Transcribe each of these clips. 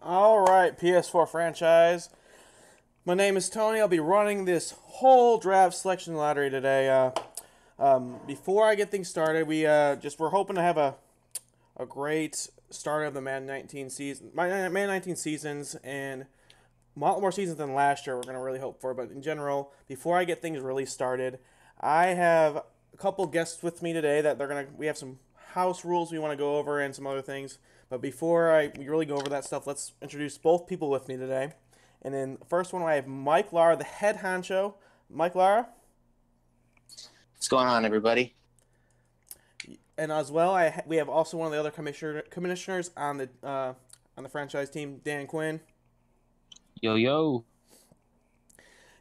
All right, PS4 franchise. My name is Tony. I'll be running this whole draft selection lottery today. Before I get things started, we're hoping to have a great start of the Madden 19 season, Madden 19 seasons, and a lot more seasons than last year. We're gonna really hope for, but in general, before I get things really started, I have a couple guests with me today that we have some house rules we want to go over and some other things. But before we really go over that stuff, let's introduce both people with me today. And then the first one, I have Mike Lara, the head honcho. Mike Lara. What's going on, everybody? And as well, we have also one of the other commissioners on the franchise team, Dan Quinn. Yo, yo.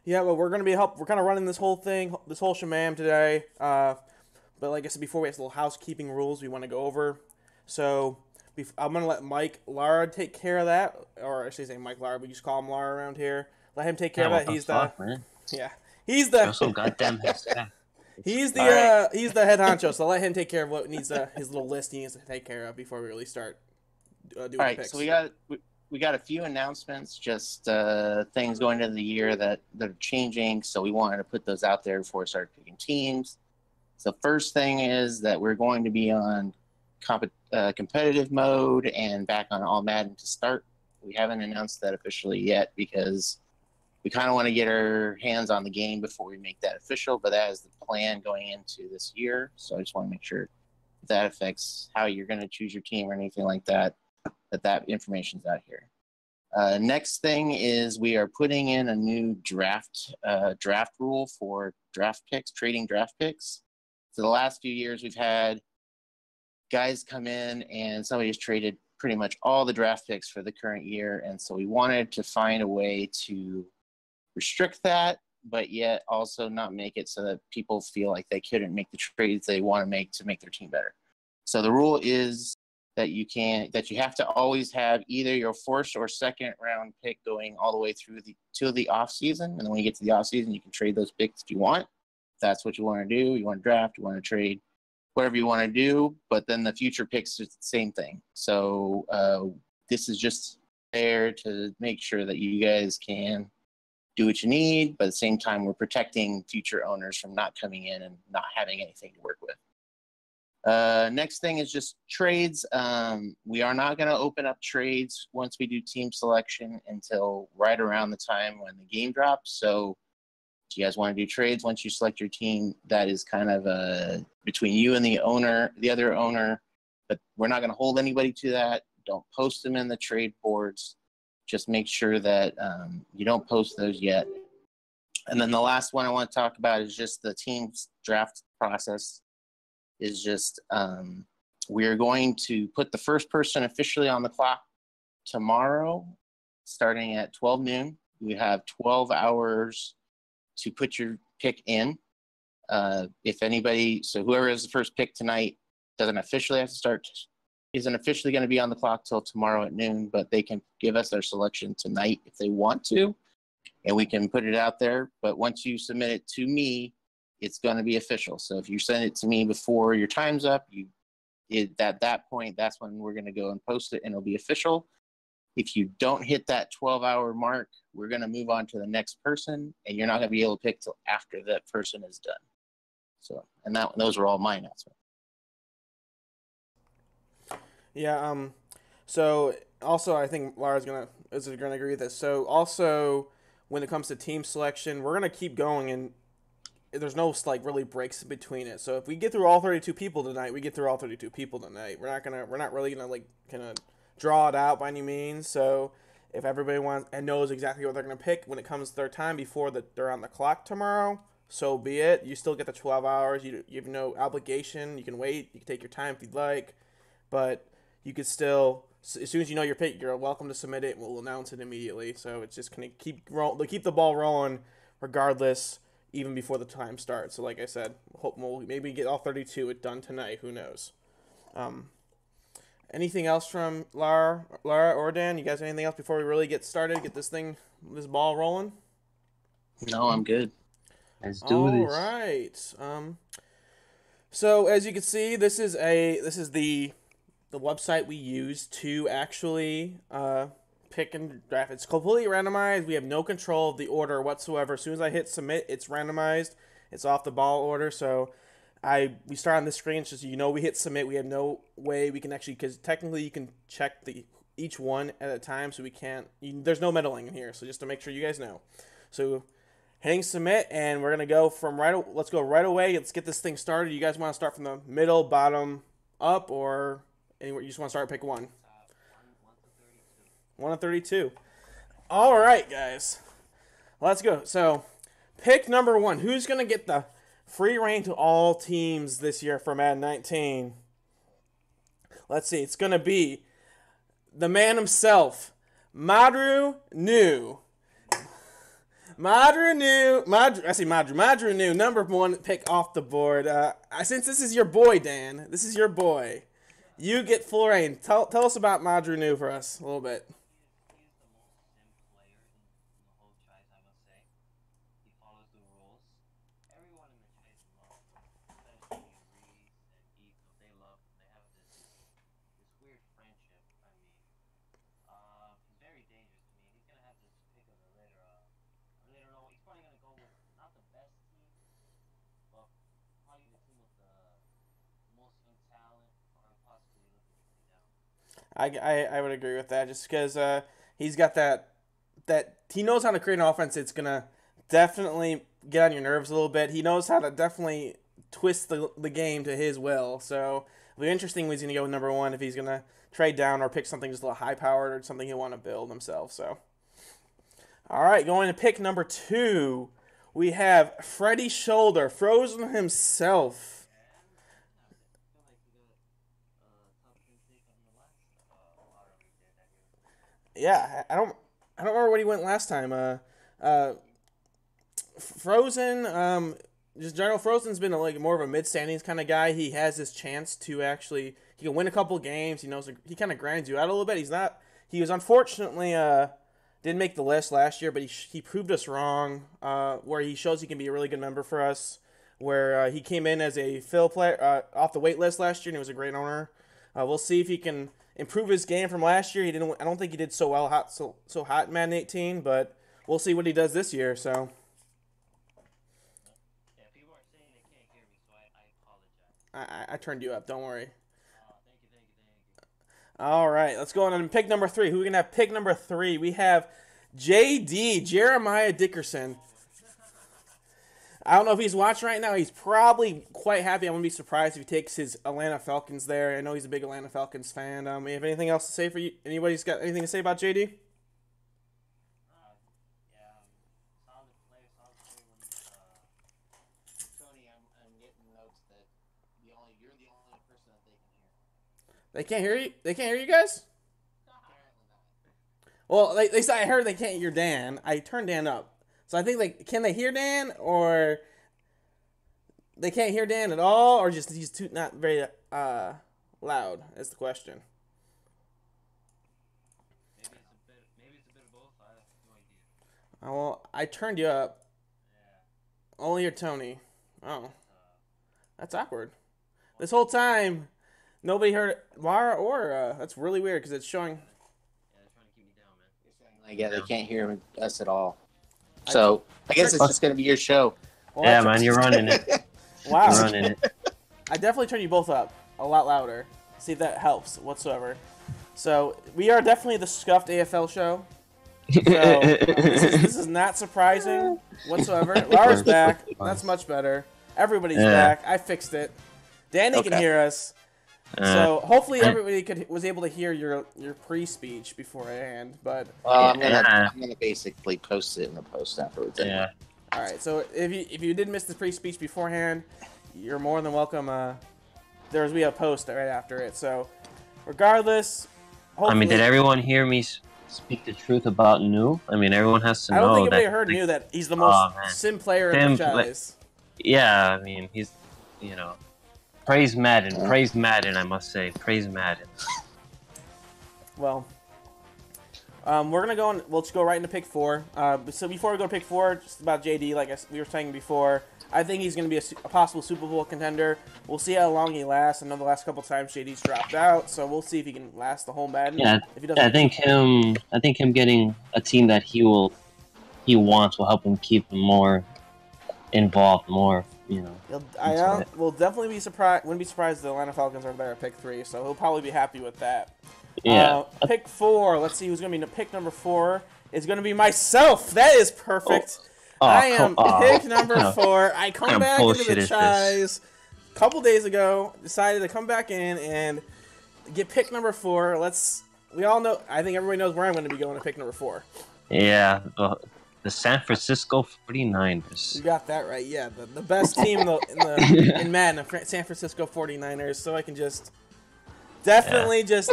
Yeah, well, we're kind of running this whole thing, this whole shamam today. But like I said before, we have some little housekeeping rules we want to go over. So I'm going to let Mike Lara take care of that. Or I should say Mike Lara, we just call him Lara around here. Let him take care of that. He's man. Yeah. He's the so goddamn He's the head honcho, so let him take care of what needs his little list he needs to take care of before we really start doing All right, picks. so we got a few announcements, just things going into the year that are changing. So we wanted to put those out there before we start picking teams. So first thing is that we're going to be on competitive mode and back on all Madden to start. We haven't announced that officially yet because we kind of want to get our hands on the game before we make that official, but that is the plan going into this year. So I just want to make sure that affects how you're going to choose your team or anything like that, that information's out here. Next thing is we are putting in a new draft rule for draft picks, trading draft picks. So the last few years we've had guys come in and somebody has traded pretty much all the draft picks for the current year. And so we wanted to find a way to restrict that, but yet also not make it so that people feel like they couldn't make the trades they want to make their team better. So the rule is that you have to always have either your first or second round pick going all the way through to the off season. And then when you get to the off season, you can trade those picks if you want. If that's what you want to do. You want to draft, you want to trade, whatever you want to do. But then the future picks is the same thing. So this is just there to make sure that you guys can do what you need, but at the same time, we're protecting future owners from not coming in and not having anything to work with. Next thing is just trades. We are not going to open up trades once we do team selection until right around the time when the game drops. So if you guys want to do trades once you select your team, that is kind of between you and the other owner, but we're not going to hold anybody to that. Don't post them in the trade boards. Just make sure that you don't post those yet. And then the last one I want to talk about is just the team's draft process. Is just we're going to put the first person officially on the clock tomorrow, starting at 12 noon. You have 12 hours to put your pick in. Whoever has the first pick tonight doesn't officially have to start. Isn't officially going to be on the clock till tomorrow at noon, but they can give us their selection tonight if they want to, and we can put it out there. But once you submit it to me, it's going to be official. So if you send it to me before your time's up, at that point, that's when we're going to go and post it, and it'll be official. If you don't hit that 12-hour mark, we're going to move on to the next person, and you're not going to be able to pick till after that person is done. So, and those are all my announcements. Yeah. So also, I think Lara's gonna agree with this. So also, when it comes to team selection, we're gonna keep going, and there's no really breaks between it. So if we get through all 32 people tonight, we get through all 32 people tonight. We're not really gonna draw it out by any means. So if everybody wants and knows exactly what they're gonna pick when it comes to their time before they're on the clock tomorrow, so be it. You still get the 12 hours. You have no obligation. You can wait. You can take your time if you'd like, but you could still, as soon as you know your pick, you're welcome to submit it. We'll announce it immediately. So it's just going to keep the ball rolling regardless, even before the time starts. So like I said, hope we'll maybe get all 32 it done tonight. Who knows? Anything else from Lara or Dan? You guys anything else before we really get started? Get this ball rolling? No, I'm good. Let's do this. All right. So as you can see, this is the website we use to actually pick and draft. It's completely randomized. We have no control of the order whatsoever. As soon as I hit submit, it's randomized. It's off the ball order. So we start on this screen, so we hit submit. We have no way we can actually, because technically you can check each one at a time, so we can't. There's no meddling in here. So just to make sure you guys know. So hitting submit, and we're gonna go from let's go right away. Let's get this thing started. You guys want to start from the middle, bottom, up, or anywhere? You just want to start? Pick one. 1 to 32. All right, guys. Let's go. So, pick number 1. Who's going to get the free reign to all teams this year for Madden 19? Let's see. It's going to be the man himself, Madru Nu. Madru Nu, number 1 pick off the board. Since this is your boy, Dan, this is your boy. You get full reign. Tell us about Madru Nu for us a little bit. I would agree with that, just because he's got that he knows how to create an offense. It's gonna definitely get on your nerves a little bit. He knows how to definitely twist the game to his will. So it'll be interesting when he's gonna go with number 1, if he's gonna trade down or pick something just a little high powered or something he'll want to build himself. So all right, going to pick number 2, we have Freddy Shoulder, Frozen himself. Yeah, I don't remember what he went last time. Frozen, just General Frozen's been more of a mid-standings kind of guy. He has his chance to he can win a couple games. He kind of grinds you out a little bit. He was unfortunately didn't make the list last year, but he proved us wrong. Where he shows he can be a really good member for us. Where he came in as a fill player off the wait list last year, and he was a great owner. We'll see if he can improve his game from last year. I don't think he did so well so hot in Madden 18, but we'll see what he does this year. So. Yeah, people are saying they can't hear me, so I apologize. I turned you up. Don't worry. Thank you. All right, let's go on and pick number 3. Who are we gonna have pick number 3? We have JD Jeremiah Dickerson. I don't know if he's watching right now. He's probably quite happy. I wouldn't be surprised if he takes his Atlanta Falcons there. I know he's a big Atlanta Falcons fan. You have anything else to say for you? Anybody's got anything to say about JD? Solid player Tony, I'm getting notes that you're the only person that they can hear. They can't hear you? They can't hear you guys? Well, they say I heard they can't hear Dan. I turned Dan up. So I think can they hear Dan, or they can't hear Dan at all, or just he's not very loud? Is the question. Maybe it's a bit of both. I have no idea. Well, I turned you up. Yeah. Only your Tony. Oh, that's awkward. This whole time, nobody heard Lara or that's really weird because it's showing. Yeah, they're trying to keep me down, man. Yeah, they can't hear us at all. So I guess it's just going to be your show. Well, yeah, man, you're running it. Wow. You're running it. I definitely turned you both up a lot louder. See if that helps whatsoever. So we are definitely the Scuffed AFL show. So this is not surprising whatsoever. Lara's back. That's much better. Everybody's back. I fixed it. Danny can hear us. So hopefully everybody was able to hear your pre-speech beforehand. But I'm gonna basically post it in the post afterwards. Yeah. All right. So if you did miss the pre-speech beforehand, you're more than welcome. There will be a post right after it. So regardless, I mean, did everyone hear me speak the truth about Nu? I mean, everyone has to know. I don't think that anybody heard Nu that he's the most sim player in the franchise. Yeah, I mean, he's praise Madden. Praise Madden, I must say. Praise Madden. Well, We're gonna go on. Let's go right into pick 4. So before we go to pick 4, just about JD, like we were saying before, I think he's gonna be a possible Super Bowl contender. We'll see how long he lasts. I know the last couple times JD's dropped out, so we'll see if he can last the whole Madden. Yeah, If he doesn't, I think him getting a team that he wants will help him keep him more involved, more, you know. I will definitely be surprised. Wouldn't be surprised if the Atlanta Falcons are there at pick 3, so he'll probably be happy with that. Yeah. Pick 4. Let's see who's gonna be in pick number 4. Is gonna be myself. That is perfect. I am pick number 4. I come back into the tries a couple days ago. Decided to come back in and get pick number 4. We all know. I think everybody knows where I'm going to be going to pick number 4. Yeah, the San Francisco 49ers. You got that right. Yeah, the best team in Madden, the San Francisco 49ers. So I can just definitely just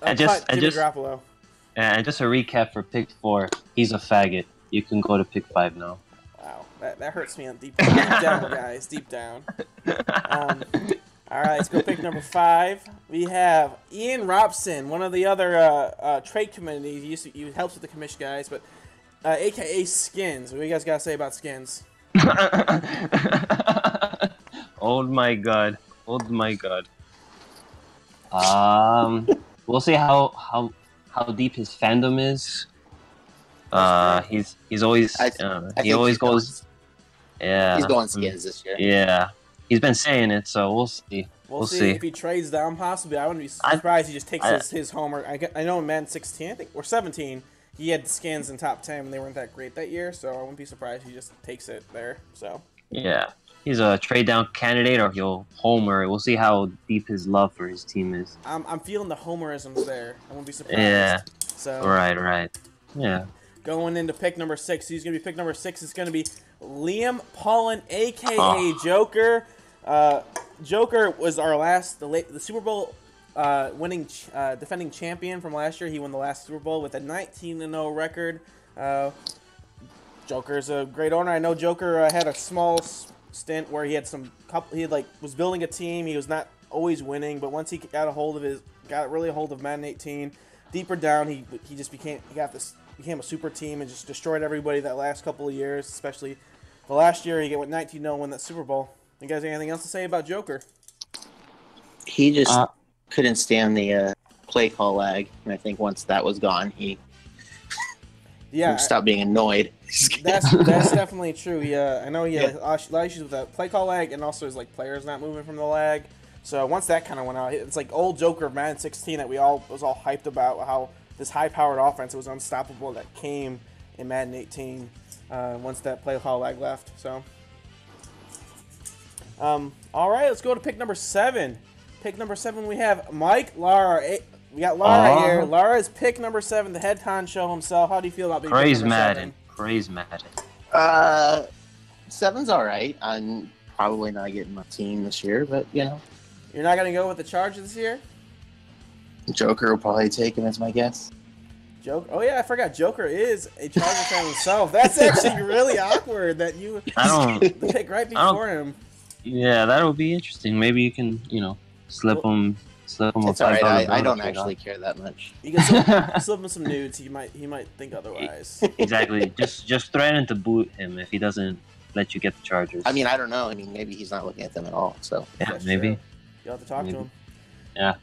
cut Jimmy Garoppolo. And just a recap for pick 4. He's a faggot. You can go to pick 5 now. Wow, that hurts me on deep down, guys. Deep down. All right, let's go pick number 5. We have Ian Robson, one of the other trade committees. He helps with the commish guys, but AKA Skins. What do you guys got to say about Skins? Oh my god. Oh my god. We'll see how deep his fandom is. He's always he always goes. Yeah, he's going Skins this year. Yeah, he's been saying it, so we'll see. We'll see if he trades down. Possibly, I wouldn't be surprised. He just takes his homer. I know in Madden 16, I think, or 17, he had Skins in top 10 when they weren't that great that year. So I wouldn't be surprised he just takes it there. So yeah, he's a trade down candidate, or he'll homer. We'll see how deep his love for his team is. I'm feeling the homerisms there. I won't be surprised. Yeah. So Right. Yeah. Going into pick number 6, he's going to be pick number 6. It's going to be Liam Paulin, a.k.a. Joker. Joker was the Super Bowl winning defending champion from last year. He won the last Super Bowl with a 19-0 record. Joker's a great owner. I know Joker had a small stint where he had was building a team. He was not always winning, but once he got really a hold of Madden 18, deeper down he became a super team and just destroyed everybody that last couple of years, especially the last year he went 19-0 and won that Super Bowl. You guys have anything else to say about Joker? He just couldn't stand the play call lag, and I think once that was gone, he stopped being annoyed. That's definitely true. I know he had a lot of issues with that play call lag, and also his players not moving from the lag. So once that kind of went out, it's like old Joker of Madden 16 that was all hyped about how this high-powered offense was unstoppable that came in Madden 18 once that play call lag left. So, all right, let's go to pick number 7. Pick number 7, we have Mike Lara. We got Lara here. Lara is pick number 7, the head honcho himself. How do you feel about being pick number 7? Praise Madden. 7's all right. I'm probably not getting my team this year, but you know. You're not gonna go with the Chargers this year? Joker will probably take him as my guess. Joker? Oh yeah, I forgot. Joker is a Chargers fan himself. That's actually really awkward that you pick right before him. Yeah, that'll be interesting. Maybe you can, slip him. It's alright. I don't actually care that much. You can slip him some nudes. He might think otherwise. Exactly. Just threaten to boot him if he doesn't let you get the Chargers. I mean, I don't know. I mean, maybe he's not looking at them at all. So yeah, maybe. True. You'll have to talk to him. Yeah.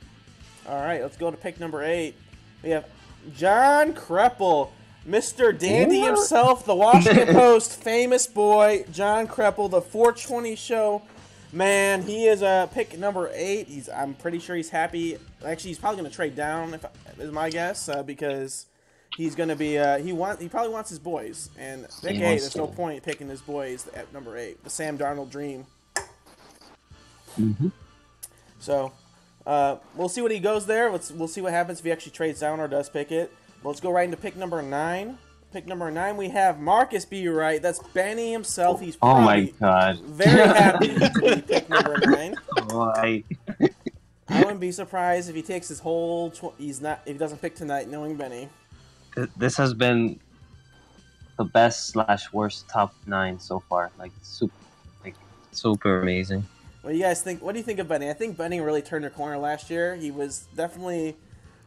All right, let's go to pick number 8. We have John Kreppel, Mr. Dandy himself, the Washington Post famous boy, John Kreppel, the 420 show. Man, he is pick number 8. I'm pretty sure he's happy. Actually, he's probably going to trade down, is my guess, because he's going to be. He probably wants his boys, and pick 8. There's no point picking his boys at number 8. The Sam Darnold dream. Mm-hmm. So, we'll see what he goes there. We'll see what happens if he actually trades down or does pick it. But let's go right into pick number 9. Pick number 9, we have Marcus B. Wright. That's Benny himself. He's probably my god, very happy to be pick number 9. Why? I wouldn't be surprised if he takes his whole. If he doesn't pick tonight, knowing Benny. This has been the best / worst top 9 so far. Super amazing. What do you guys think? What do you think of Benny? I think Benny really turned a corner last year. He was definitely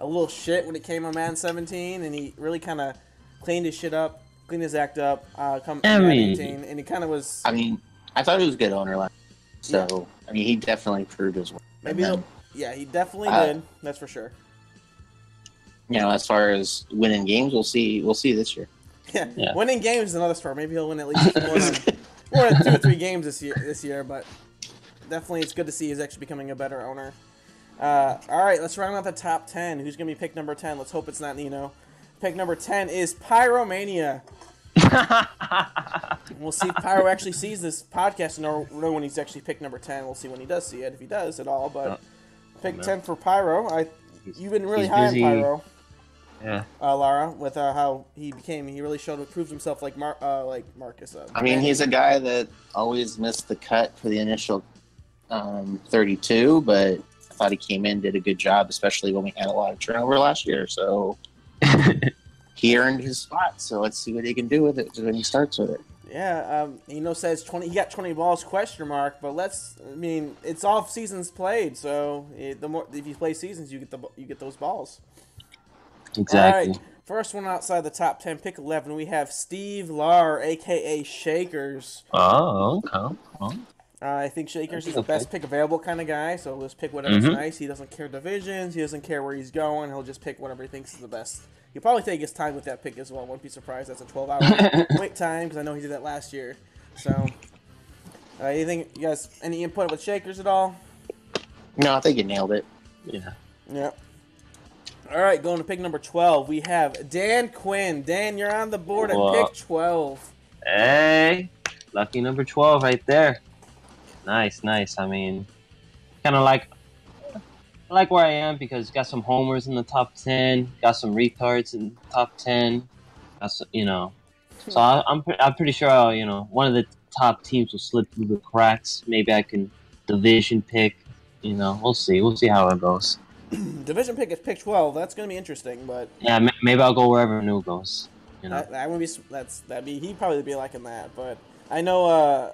a little shit when it came on Madden 17, and he really kind of cleaned his shit up, cleaned his act up, come Madden 18, and he kind of was. I mean, I thought he was a good owner last year, so I mean, he definitely proved his worth. Maybe he definitely did. That's for sure. You know, as far as winning games, we'll see. We'll see this year. Yeah. Winning games is another story. Maybe he'll win at least more than 2 or 3 games this year. But definitely, it's good to see he's actually becoming a better owner. All right, let's round out the top 10. Who's gonna be pick number 10? Let's hope it's not Nino. Pick number 10 is Pyromania. We'll see if Pyro actually sees this podcast and know when he's actually picked number 10. We'll see when he does see it, if he does at all. But pick 10 for Pyro. You've been really high on Pyro. Yeah. Lara, with how he really proved himself like Marcus. I mean, he's a guy that always missed the cut for the initial 32, but I thought he came in, did a good job, especially when we had a lot of turnover last year. So he earned his spot. So let's see what he can do with it when he starts with it. Yeah, says 20. He got 20 balls ? But it's off seasons played. So the more if you play seasons, you get those balls. Exactly. All right, first one outside the top 10, pick 11. We have Steve Lar, aka Shakers. Oh, okay. Oh. I think Shakers is the best pick available kind of guy, so let's pick whatever's nice. He doesn't care divisions. He doesn't care where he's going. He'll just pick whatever he thinks is the best. He'll probably take his time with that pick as well. Won't be surprised. That's a 12-hour wait time because I know he did that last year. So, you guys, any input with Shakers at all? No, I think you nailed it. Yeah. Yep. All right, going to pick number 12. We have Dan Quinn. Dan, you're on the board at pick 12. Hey, lucky number 12 right there. Nice. I mean, kind of like where I am because got some homers in the top 10, got some retards in the top 10. So I'm pretty sure one of the top teams will slip through the cracks. Maybe I can division pick. We'll see. We'll see how it goes. Division pick is pick 12. That's going to be interesting, but yeah, maybe I'll go wherever New goes. That would be he'd probably be liking that. But I know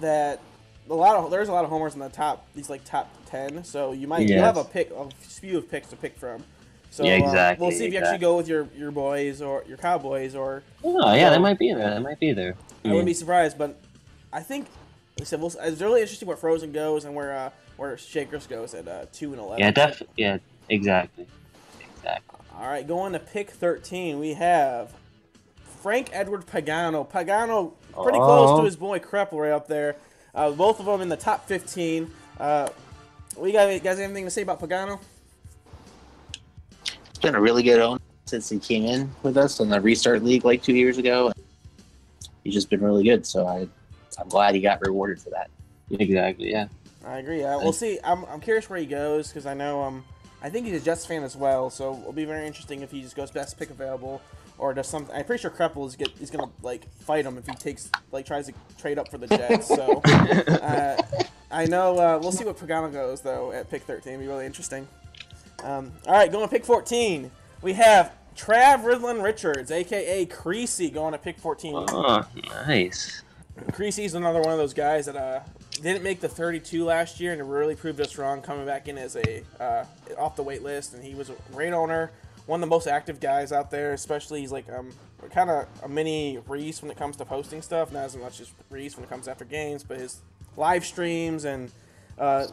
that there's a lot of homers in the top top 10. So you'll have a few of picks to pick from. So yeah, exactly. We'll see if you actually go with your boys or your Cowboys or. Oh yeah, that might be there. I wouldn't be surprised, but I think it's really interesting where Frozen goes and where Shakers goes at 2 and 11. Yeah, exactly. All right, going to pick 13, we have Frank Edward Pagano. Pagano, pretty close to his boy Kreppel right up there. Both of them in the top 15. What you guys have anything to say about Pagano? It's been a really good owner since he came in with us in the Restart League like 2 years ago. He's just been really good, so I'm glad he got rewarded for that. Exactly, yeah. I agree. We'll see. I'm curious where he goes because I know I think he's a Jets fan as well, so it'll be very interesting if he just goes best pick available or does something. I'm pretty sure Kreppel is gonna fight him if he tries to trade up for the Jets. So I know we'll see what Pagano goes though at pick 13. It'll be really interesting. All right, going to pick 14. We have Trav Ridlin Richards, aka Creasy, going to pick 14. Oh, nice. Creasy's another one of those guys that didn't make the 32 last year and it really proved us wrong coming back in as a off the wait list, and he was a great owner, one of the most active guys out there, especially he's kind of a mini Reese when it comes to posting stuff, not as much as Reese when it comes after games, but his live streams and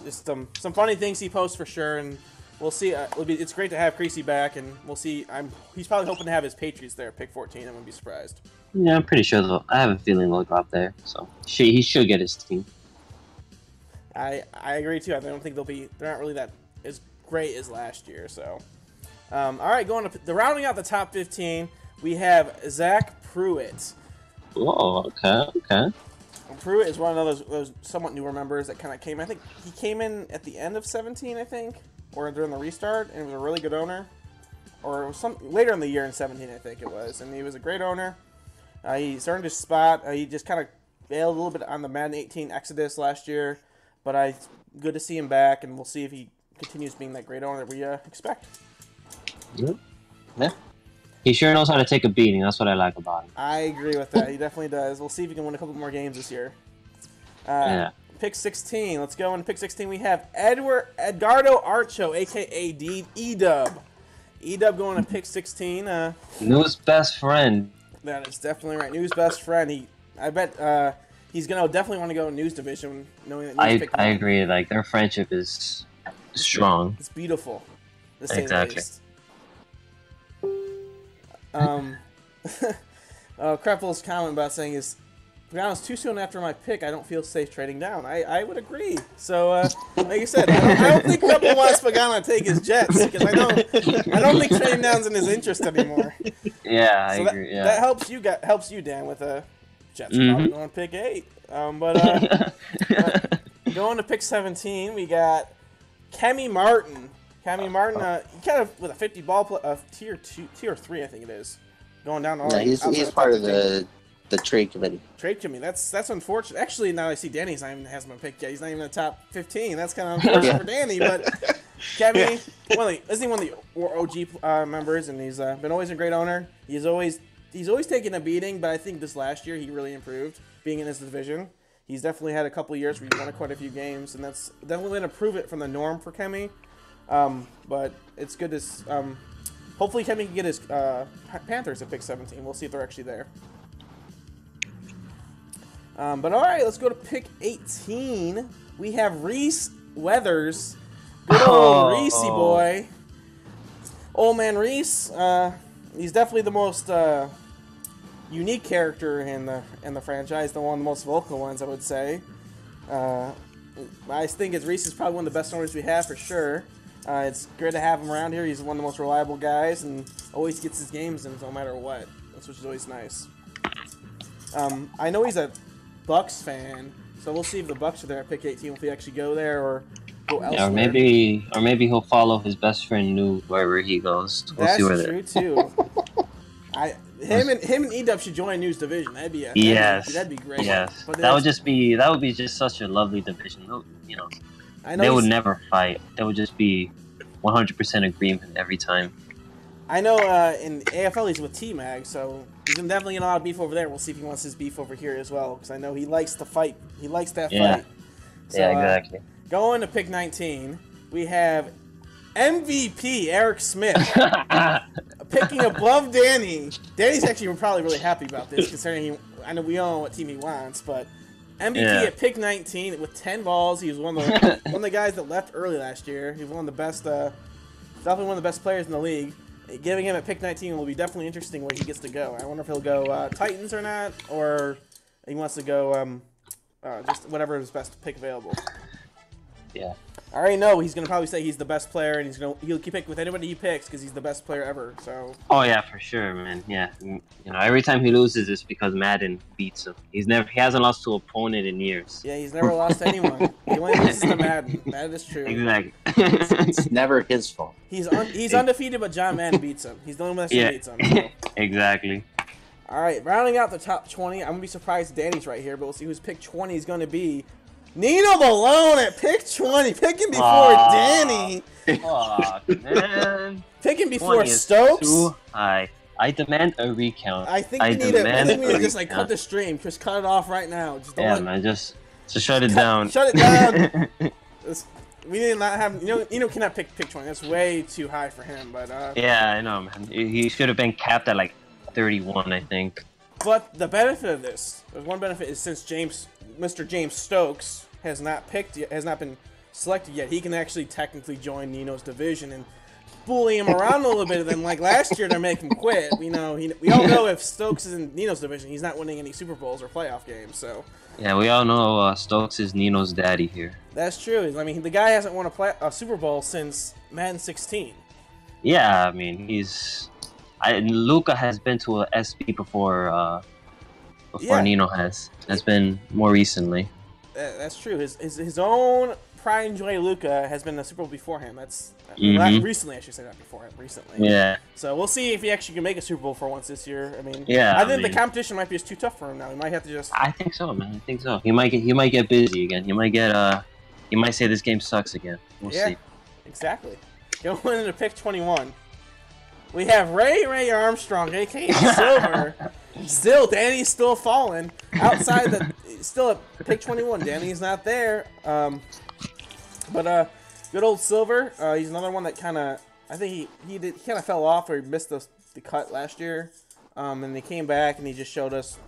just some funny things he posts for sure, and we'll see. It's great to have Creasy back, and we'll see. He's probably hoping to have his Patriots there at pick 14. I wouldn't be surprised. Yeah, I'm pretty sure I have a feeling they'll drop there, so he should get his team. I agree too. I don't think they're not really that as great as last year. So, all right, going to rounding out the top 15, we have Zach Pruitt. Oh, okay. Pruitt is one of those somewhat newer members that kind of came. I think he came in at the end of 17, I think, or during the restart, and was a really good owner. Or it was later in the year in 17, I think it was, and he was a great owner. He earned his spot. He just kind of failed a little bit on the Madden 18 Exodus last year, but good to see him back, and we'll see if he continues being that great owner that we expect. Yeah. He sure knows how to take a beating. That's what I like about him. I agree with that. He definitely does. We'll see if he can win a couple more games this year. Pick 16. Let's go into pick 16. We have Edgardo Archo, a.k.a. E-Dub. E-Dub going to pick 16. New's best friend. That is definitely right. New's best friend. I bet he's gonna definitely want to go News Division, knowing that News picked I him. agree. Like their friendship is strong. It's beautiful. To say the Exactly. least. Kreppel's comment about saying is, to be honest, too soon after my pick, I don't feel safe trading down. I would agree. So, like you said, I don't think Kreppel wants Pagano to take his Jets, because I don't think trading down's in his interest anymore. Yeah, I So agree. Yeah. that helps you, Dan, with Jets probably going to pick 8. But going to pick 17, we got Kemi Martin. Kemi Martin, he kind of with a 50 ball tier 3, I think it is, going down all. Yeah, he's part of the trade committee. Trade committee. That's unfortunate. Actually, now I see Danny's not even hasn't been picked yet. He's not even in the top 15. That's kind of unfortunate for Danny. But Kemi, isn't he one of the OG members? And he's been always a great owner. He's always taken a beating, but I think this last year he really improved being in his division. He's definitely had a couple of years where he's won quite a few games, and that's definitely going to prove it from the norm for Kemi. But it's good to hopefully Kemi can get his Panthers at pick 17. We'll see if they're actually there. But all right, let's go to pick 18. We have Reese Weathers, good old Reesey boy, old man Reese. He's definitely the most unique character in the franchise, one of the most vocal ones, I would say. I think Reese is probably one of the best owners we have for sure. It's great to have him around here. He's one of the most reliable guys and always gets his games in no matter what, which is always nice. I know he's a Bucks fan, so we'll see if the Bucks are there at pick 18, if we actually go there or go elsewhere. Yeah, or maybe he'll follow his best friend New wherever he goes. That's true too. Him and E-Dub should join News Division. That'd be great. Yes, but that would be just such a lovely division. You know, they would never fight. They would just be 100% agreement every time. I know in AFL he's with T-Mag, so he's definitely in a lot of beef over there. We'll see if he wants his beef over here as well, because I know he likes to fight. He likes that fight. So, yeah, exactly. Going to pick 19, we have MVP Eric Smith picking above Danny. Danny's actually probably really happy about this, considering I know we all know what team he wants, but MVP at pick 19 with 10 balls. He was one of the guys that left early last year. He was one of the best, definitely one of the best players in the league. Giving him at pick 19 will be definitely interesting where he gets to go. I wonder if he'll go Titans or not, or he wants to go just whatever his best pick available. Yeah. I already know he's gonna probably say he's the best player, and he'll keep pick with anybody he picks because he's the best player ever. So. Oh yeah, for sure, man. Yeah, you know, every time he loses, it's because Madden beats him. He hasn't lost to an opponent in years. Yeah, he's never lost to anyone. He only loses to Madden. That is true. Exactly. It's never his fault. He's undefeated, but John Madden beats him. He's the only one that beats him. So. Exactly. All right, rounding out the top 20. I'm gonna be surprised Danny's right here, but we'll see whose pick 20 is gonna be. Nino Malone at pick 20, picking before Danny. Fuck, man. Picking before Stokes. Too high. I demand a recount. I think we need to just like cut the stream. Just cut it off right now. Just don't man, just shut it down. Shut it down. We did not have. Nino cannot pick 20. That's way too high for him. But yeah, I know, man. He should have been capped at like 31, I think. But the benefit of this, one benefit is since Mr. James Stokes has not been selected yet, he can actually technically join Nino's division and bully him around a little bit. And then, like last year, to make him quit. We all know if Stokes is in Nino's division, he's not winning any Super Bowls or playoff games. So yeah, we all know Stokes is Nino's daddy here. That's true. I mean, the guy hasn't won a Super Bowl since Madden 16. Yeah, I mean, Luka has been to a SB before Nino has. That's been more recently. That's true. His own pride and joy, Luka, has been a Super Bowl before him. Recently, I should say that before him. Recently. Yeah. So we'll see if he actually can make a Super Bowl for once this year. I mean, yeah. I think the competition might be just too tough for him now. He might have to just. I think so, man. I think so. He might get busy again. He might say this game sucks again. We'll see. Exactly. Going into pick 21. We have Ray Armstrong, a.k.a. Silver. Danny's still falling. Still at pick 21. Danny's not there. But good old Silver. He's another one that kind of I think he kind of fell off or he missed the cut last year. And he came back and he just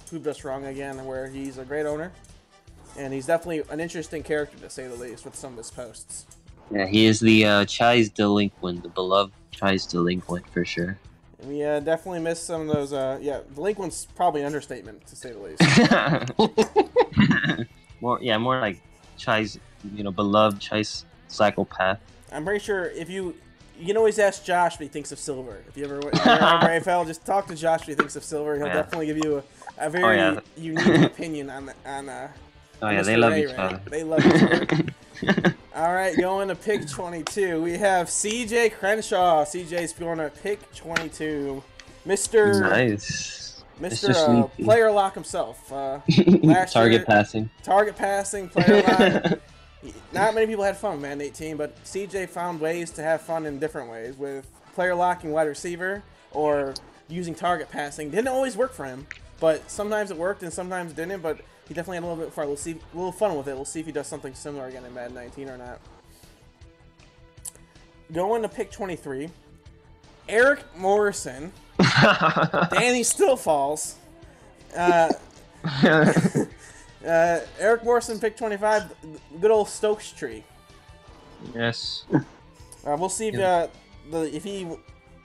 proved us wrong again, where he's a great owner. And he's definitely an interesting character, to say the least, with some of his posts. Yeah, he is the Chai's delinquent, the beloved Chai's delinquent for sure. We definitely missed some of those. Delinquent's probably an understatement, to say the least. more like Chai's, beloved Chai's psychopath. I'm pretty sure if you can always ask Josh what he thinks of Silver. If you ever remember AFL, just talk to Josh what he thinks of Silver. He'll definitely give you a very unique opinion on. They love each other. They love each other. All right, going to pick 22. We have CJ Crenshaw. CJ's going to pick 22. Nice. Mr. Player Lock himself. Target passing, player lock. Not many people had fun with Madden 18, but CJ found ways to have fun in different ways with player locking wide receiver or using target passing. Didn't always work for him, but sometimes it worked and sometimes it didn't. But he definitely had a little bit of fun. We'll see, a little fun with it. We'll see if he does something similar again in Madden 19 or not. Going to pick 23, Eric Morrison. Danny still falls. Eric Morrison, pick 25. Good old Stokes tree. Yes. We'll see if he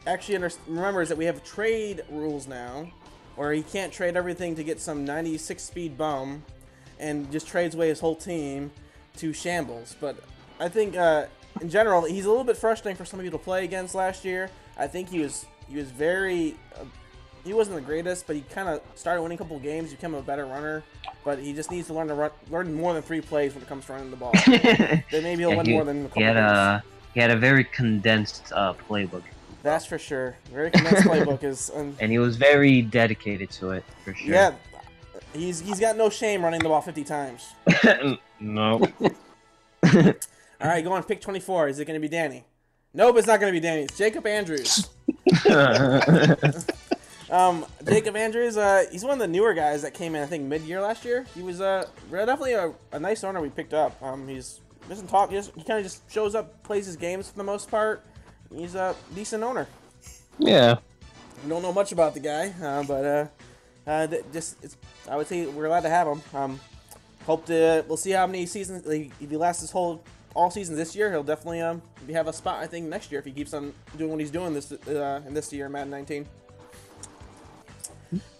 actually remembers that we have trade rules now, where he can't trade everything to get some 96 speed bum, and just trades away his whole team to shambles. But I think in general he's a little bit frustrating for some people to play against last year. I think he was very. He wasn't the greatest, but he kind of started winning a couple games, became a better runner. But he just needs to learn more than 3 plays when it comes to running the ball. Then maybe he'll win more than a couple games. He had a very condensed playbook. That's for sure. Very condensed playbook is. And he was very dedicated to it, for sure. Yeah, he's got no shame running the ball 50 times. No. All right, go on. Pick 24. Is it going to be Danny? Nope, it's not going to be Danny. It's Jacob Andrews. Jacob Andrews, he's one of the newer guys that came in, I think, mid-year last year. He was definitely a nice owner we picked up. He doesn't talk, he kind of just shows up, plays his games for the most part. He's a decent owner. Yeah. Don't know much about the guy, but I would say we're glad to have him. We'll see how many seasons, if he lasts all seasons this year, he'll definitely have a spot, I think, next year if he keeps on doing what he's doing in this year, Madden 19.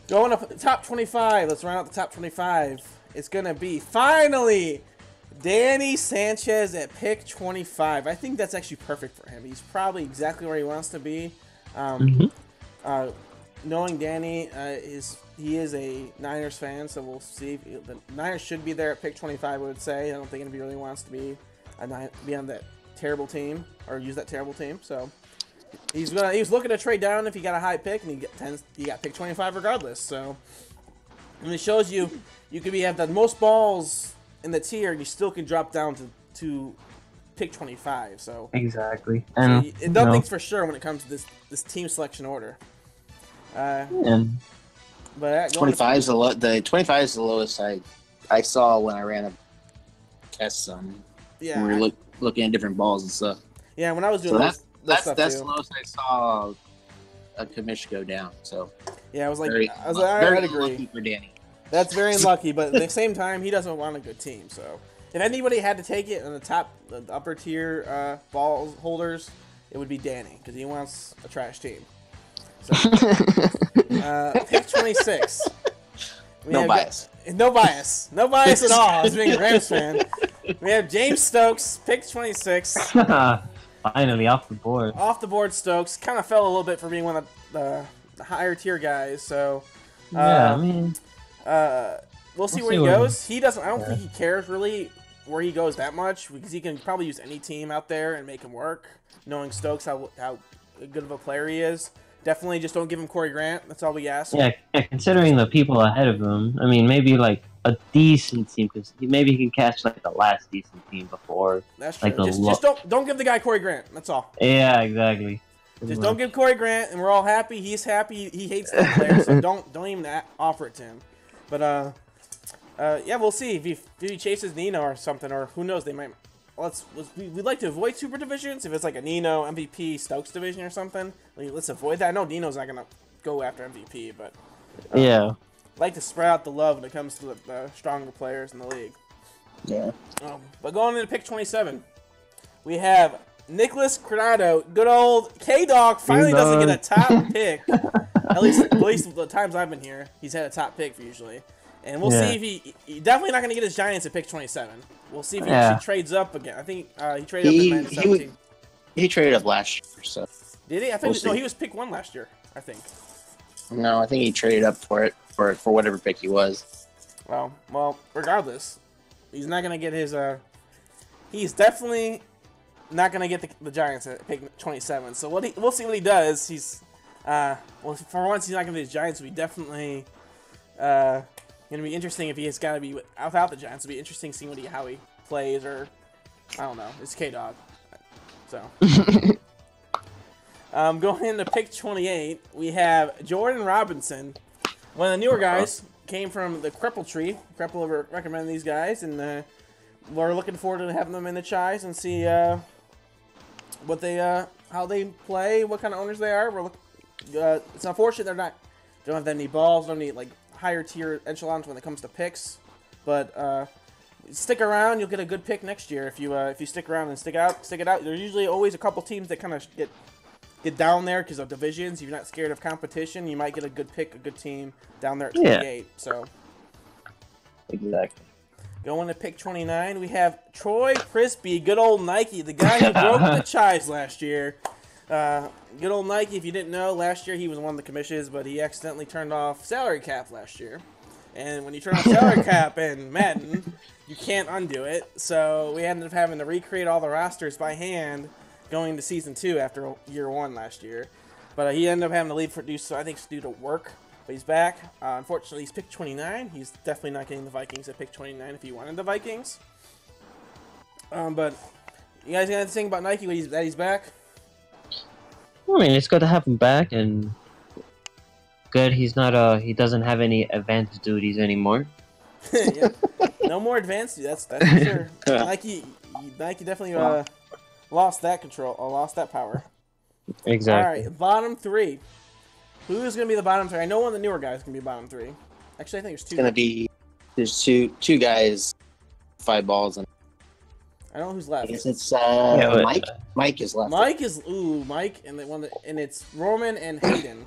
Going up the top 25. Let's round out the top 25. It's going to be, finally, Danny Sanchez at pick 25. I think that's actually perfect for him. He's probably exactly where he wants to be. Knowing Danny, he is a Niners fan, so we'll see. The Niners should be there at pick 25, I would say. I don't think anybody really wants to be on that terrible team or use that terrible team. So he was looking to trade down if he got a high pick, and he got pick 25 regardless. So, and it shows you could have the most balls in the tier, and you still can drop down to pick 25. So exactly, and it does things for sure when it comes to this team selection order. But 25 is the 25 is the lowest I saw when I ran a test. Yeah, when we were looking at different balls and stuff. Yeah, when I was doing that's the lowest I saw a commish go down. So yeah, I'd very agree. Lucky for Danny. That's very unlucky, but at the same time, he doesn't want a good team. So if anybody had to take it in the upper tier ball holders, it would be Danny, because he wants a trash team. So pick 26. No bias at all. As being a Rams fan, we have James Stokes, pick 26. Finally off the board. Off the board, Stokes kind of fell a little bit for being one of the higher tier guys. So I mean, we'll see where he goes. He doesn't. I don't think he cares really where he goes that much, because he can probably use any team out there and make him work. Knowing Stokes, how good of a player he is. Definitely just don't give him Corey Grant. That's all we ask. Yeah, considering the people ahead of him, I mean, maybe like a decent team, because maybe he can catch like the last decent team before. That's true. Like just don't give the guy Corey Grant. That's all. Yeah, exactly. Just don't give Corey Grant, and we're all happy. He's happy. He hates that player, so don't even offer it to him. But yeah, we'll see if he chases Nino or something, or who knows, they might we'd like to avoid super divisions. If it's like a Nino, MVP, Stokes division or something, let's avoid that. I know Nino's not gonna go after MVP, but Yeah. like to spread out the love when it comes to the stronger players in the league. Yeah. But going into pick 27, we have Nicholas Granado. Good old K-Dog finally doesn't get a top pick. At least the times I've been here, he's had a top pick usually. And we'll see if he definitely not going to get his Giants at pick 27. We'll see if he actually trades up again. I think he traded up in Madden 17. He traded up last year, so. Did he? I think he was pick 1 last year, I think. No, I think he traded up for it, for whatever pick he was. Well, regardless, he's not going to get his, he's definitely not going to get the Giants at pick 27. So we'll see what he does. He's, well, for once, he's not going to get his Giants. It'll be definitely, going to be interesting if he has got to be without the Giants. It'll be interesting seeing how he plays, or I don't know. It's K-Dog. So, going into pick 28, we have Jordan Robinson. One of the newer guys came from the Cripple tree. Cripple recommended these guys, and we're looking forward to having them in the Chis and see what they how they play, what kind of owners they are. It's unfortunate they don't have any balls, don't need like higher tier echelons when it comes to picks, but stick around, you'll get a good pick next year if you stick around and stick it out. There's usually always a couple teams that kind of get down there because of divisions. If you're not scared of competition, you might get a good pick, a good team down there at 28. So Exactly. going to pick 29, we have Troy Prisby, good old Nike, the guy who broke the Chis last year. Good old Nike, if you didn't know, last year he was one of the commissions, but he accidentally turned off salary cap last year. And when you turn off salary cap in Madden, you can't undo it. So we ended up having to recreate all the rosters by hand going to Season 2 after Year 1 last year. But he ended up having to leave for due to work. But he's back. Unfortunately, he's picked 29. He's definitely not getting the Vikings at pick 29 if he wanted the Vikings. But you guys got anything to think about Nike that he's back? I mean, it's good to have him back, and good he doesn't have any advanced duties anymore. Yeah. No more advanced. That's for sure. Nike definitely lost that control, lost that power. Exactly. All right, bottom 3. Who's gonna be the bottom 3? I know one of the newer guys can be bottom 3. Actually, I think There's two guys, 5 balls, and I don't know who's left. I guess it's but, Mike. Mike is left. Mike, and it's Roman and Hayden.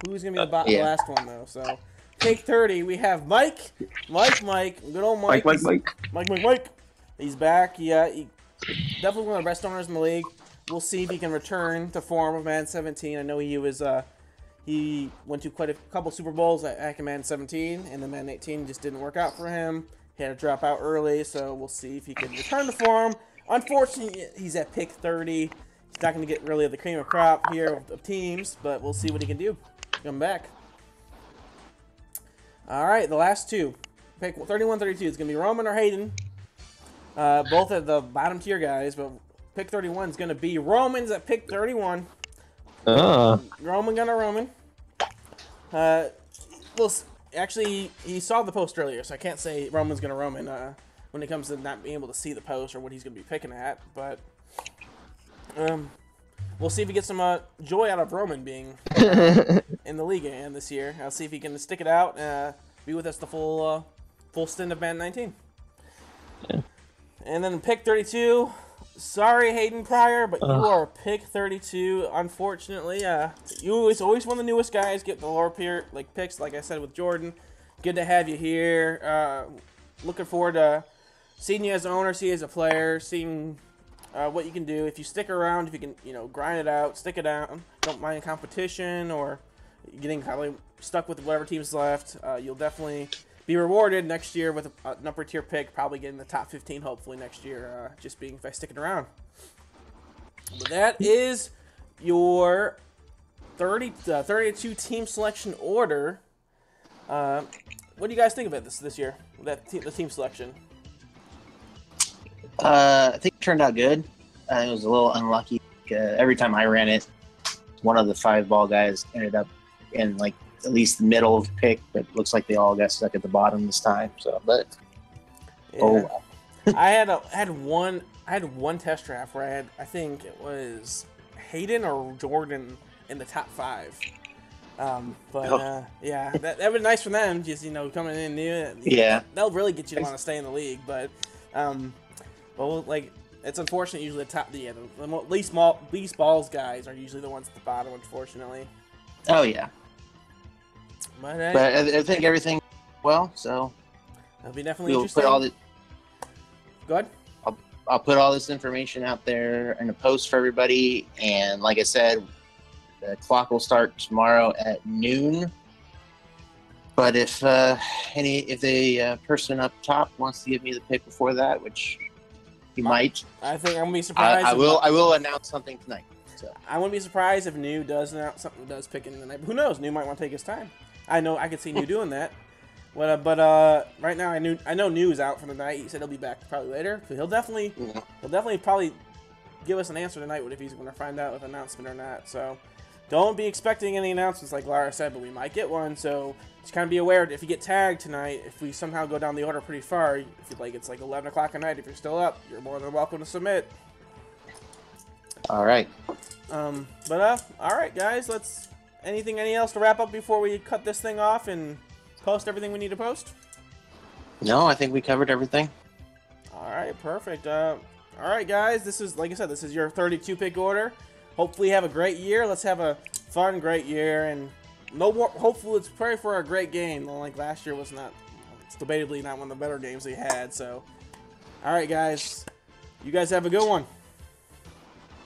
Who's gonna be the last one though? So, take 30. We have Mike, good old Mike. Mike. He's back. Yeah, he definitely one of the best owners in the league. We'll see if he can return to form of Madden 17. I know he went to quite a couple Super Bowls at Madden 17, and then Madden 18 just didn't work out for him. He had to drop out early, so we'll see if he can return to form. Unfortunately, he's at pick 30. He's not going to get really the cream of crop here of teams, but we'll see what he can do. Come back. All right, the last two. Pick 31, 32. It's going to be Roman or Hayden. Both of the bottom tier guys, but pick 31 is going to be Roman's at pick 31. Roman gonna Roman. Well, actually, he saw the post earlier, so I can't say Roman's gonna Roman when it comes to not being able to see the post or what he's gonna be picking at. But we'll see if he gets some joy out of Roman being in the league again this year. I'll see if he can stick it out, be with us the full stint of Madden 19. Yeah. And then pick 32. Sorry, Hayden Pryor, but you are pick 32. Unfortunately, it's always one of the newest guys get the lower tier picks. Like I said with Jordan, good to have you here. Looking forward to seeing you as an owner, see you as a player, seeing what you can do. If you stick around, if you can, grind it out, stick it down, don't mind competition or getting probably stuck with whatever team's left, you'll definitely be rewarded next year with an upper tier pick, probably getting the top 15 hopefully next year, just being by sticking around. But that is your 32 team selection order. What do you guys think of it this year? The team selection. I think it turned out good. It was a little unlucky. Every time I ran it, one of the 5 ball guys ended up in at least the middle of the pick, but looks like they all got stuck at the bottom this time. So, but yeah. I had one test draft where I think it was Hayden or Jordan in the top 5. Yeah, that would be nice for them. Just coming in new. Yeah. They'll really get you to want to stay in the league. But well, like it's unfortunate. Usually the least balls guys are usually the ones at the bottom. Unfortunately. Oh yeah. But I think everything well. So it'll be definitely we'll interesting. put all the. Go ahead. I'll put all this information out there in a post for everybody, and like I said, the clock will start tomorrow at noon. But if the person up top wants to give me the pick before that, which he might, I think I'm gonna be surprised. I will announce something tonight. So. I wouldn't be surprised if New does announce something, does pick in the night. Who knows? New might want to take his time. I could see New doing that. But right now I know New is out for the night. He said he'll be back probably later. But he'll definitely probably give us an answer tonight if he's going to find out with an announcement or not. So don't be expecting any announcements like Lara said, but we might get one. So just kind of be aware if you get tagged tonight, if we somehow go down the order pretty far, if it's like 11 o'clock at night, if you're still up, you're more than welcome to submit. All right. All right, guys. Anything else to wrap up before we cut this thing off and post everything we need to post? No, I think we covered everything. All right, perfect. All right, guys. This is, like I said, this is your 32 pick order. Hopefully, you have a great year. Let's have a fun, great year, and no more. Hopefully, let's pray for a great game. Like last year was not. It's debatably not one of the better games we had. So, all right, guys. You guys have a good one.